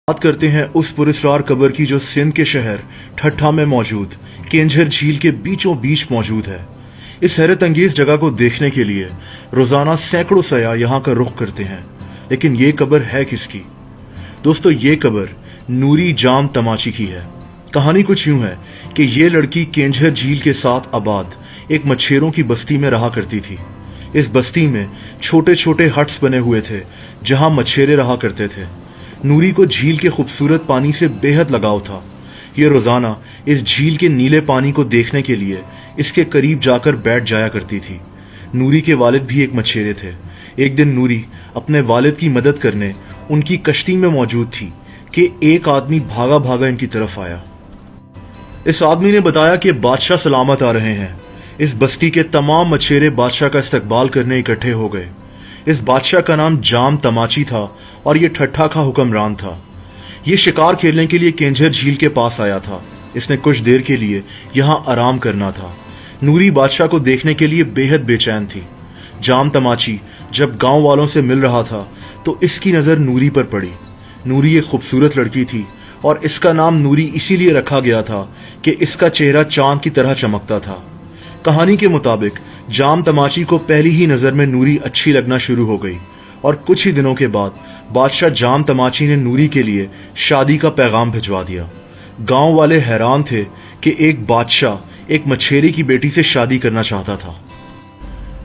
बात करते हैं उस पुरस्कार कब्र की जो सिंध के शहर ठट्ठा में मौजूद केंझर झील के बीचों बीच मौजूद है। इस हैरत अंगेज जगह को देखने के लिए रोजाना सैकड़ों सयाह यहाँ का रुख करते हैं, लेकिन ये कब्र है किसकी? दोस्तों, ये कब्र नूरी जाम तमाची की है। कहानी कुछ यूं है कि ये लड़की केंझर झील के साथ आबाद एक मछेरों की बस्ती में रहा करती थी। इस बस्ती में छोटे छोटे हट्स बने हुए थे जहां मछेरे रहा करते थे। नूरी को झील के खूबसूरत पानी से बेहद लगाव था। ये रोजाना इस झील के नीले पानी को देखने के लिए इसके करीब जाकर बैठ जाया करती थी। नूरी के वालिद भी एक मछेरे थे। एक दिन नूरी अपने वालिद की मदद करने उनकी कश्ती में मौजूद थी कि एक आदमी भागा भागा इनकी तरफ आया। इस आदमी ने बताया कि बादशाह सलामत आ रहे हैं। इस बस्ती के तमाम मछेरे बादशाह का इस्तकबाल करने इकट्ठे हो गए। इस बादशाह का नाम जाम तमाची था और ये ठट्ठा का हुक्मरान था। ये शिकार खेलने के लिए केंझर झील के पास आया था। इसने कुछ देर के लिए यहाँ आराम करना था। नूरी बादशाह को देखने के लिए बेहद बेचैन थी। जाम तमाची जब गांव वालों से मिल रहा था तो इसकी नजर नूरी पर पड़ी। नूरी एक खूबसूरत लड़की थी और इसका नाम नूरी इसीलिए रखा गया था कि इसका चेहरा चांद की तरह चमकता था। कहानी के मुताबिक जाम तमाची को पहली ही नजर में नूरी अच्छी लगना शुरू हो गई और कुछ ही दिनों के बाद बादशाह जाम तमाची ने नूरी के लिए शादी का पैगाम भिजवा दिया। गांव वाले हैरान थे कि एक बादशाह एक मछेरे की बेटी से शादी करना चाहता था।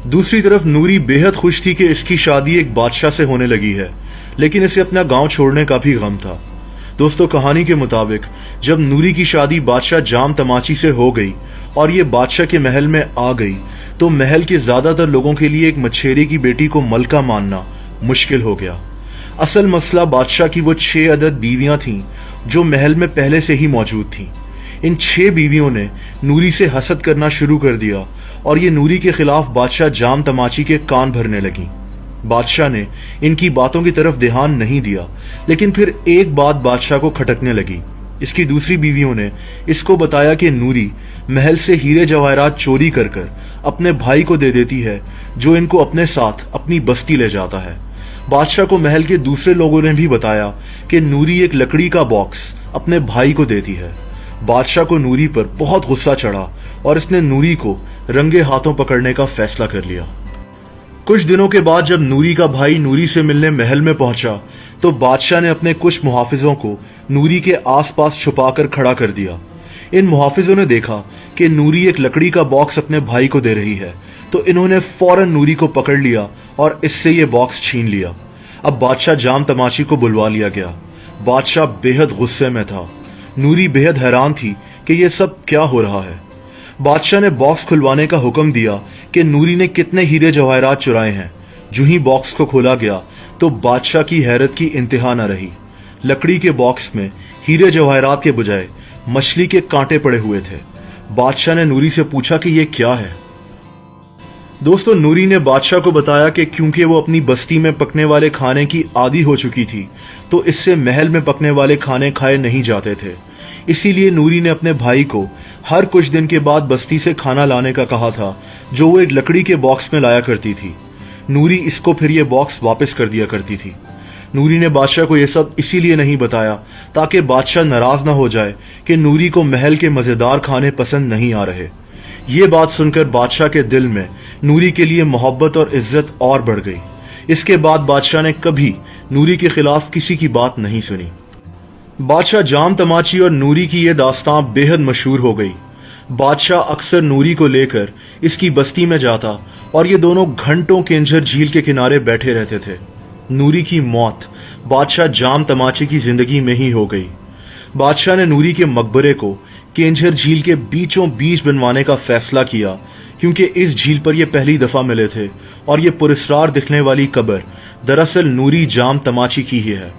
दूसरी तरफ नूरी बेहद खुश थी कि इसकी शादी एक बादशाह से होने लगी है, लेकिन इसे अपना गांव छोड़ने का भी गम था। दोस्तों, कहानी के मुताबिक जब नूरी की शादी बादशाह जाम तमाची से हो गई और ये बादशाह के महल में आ गई तो महल के ज्यादातर लोगों के लिए एक मछेरे की बेटी को मलका मानना मुश्किल हो गया। असल मसला बादशाह की वो 6 अदद बीवियां थीं जो महल में पहले से ही मौजूद थीं। इन 6 बीवियों ने नूरी से हसद करना शुरू कर दिया और ये नूरी के खिलाफ बादशाह जाम तमाची के कान भरने लगी। बादशाह ने इनकी बातों की तरफ ध्यान नहीं दिया, लेकिन फिर एक बात बादशाह को खटकने लगी। इसकी दूसरी बीवियों ने इसको बताया कि नूरी महल से हीरे जवाहरात चोरी कर कर अपने भाई को दे देती है, जो इनको अपने साथ अपनी बस्ती ले जाता है। बादशाह को महल के दूसरे लोगों ने भी बताया कि नूरी एक लकड़ी का बॉक्स अपने भाई को देती है। बादशाह को नूरी पर बहुत गुस्सा चढ़ा और इसने नूरी को रंगे हाथों पकड़ने का फैसला कर लिया। कुछ दिनों के बाद जब नूरी का भाई नूरी से मिलने महल में पहुंचा तो बादशाह ने अपने कुछ मुहाफिजों को नूरी के आसपास छुपाकर खड़ा कर दिया। इन मुहाफिजों ने देखा कि नूरी एक लकड़ी का बॉक्स अपने भाई को दे रही है, तो इन्होंने फौरन नूरी को पकड़ लिया और इससे ये बॉक्स छीन लिया। अब बादशाह जाम तमाची को बुलवा लिया गया। बादशाह बेहद गुस्से में था। नूरी बेहद हैरान थी कि ये सब क्या हो रहा है। बादशाह ने बॉक्स खुलवाने का हुक्म दिया कि नूरी ने कितने हीरे जवाहरात चुराए हैं। जो ही बॉक्स को खोला गया तो बादशाह की हैरत की इंतहा न रही। लकड़ी के बॉक्स में हीरे जवाहरात के बजाय मछली के कांटे पड़े हुए थे। बादशाह ने नूरी से पूछा कि यह क्या है। दोस्तों, नूरी ने बादशाह को बताया कि क्योंकि वो अपनी बस्ती में पकने वाले खाने की आदी हो चुकी थी तो इससे महल में पकने वाले खाने खाए नहीं जाते थे। इसीलिए नूरी ने अपने भाई को हर कुछ दिन के बाद बस्ती से खाना लाने का कहा था, जो वो एक लकड़ी के बॉक्स में लाया करती थी। नूरी इसको फिर ये बॉक्स वापस कर दिया करती थी। नूरी ने बादशाह को यह सब इसीलिए नहीं बताया ताकि बादशाह नाराज न हो जाए कि नूरी को महल के मजेदार खाने पसंद नहीं आ रहे। ये बात सुनकर बादशाह के दिल में नूरी के लिए मोहब्बत और इज्जत और बढ़ गई। इसके बाद बादशाह ने कभी नूरी के खिलाफ किसी की बात नहीं सुनी। बादशाह जाम तमाची और नूरी की यह दास्तां बेहद मशहूर हो गई। बादशाह अक्सर नूरी को लेकर इसकी बस्ती में जाता और ये दोनों घंटों केंझर झील के किनारे बैठे रहते थे। नूरी की मौत बादशाह जाम तमाची की जिंदगी में ही हो गई। बादशाह ने नूरी के मकबरे को केंझर झील के बीचों बीच बनवाने का फैसला किया, क्योंकि इस झील पर यह पहली दफा मिले थे और ये पुरस्कार दिखने वाली कब्र दरअसल नूरी जाम तमाची की ही है।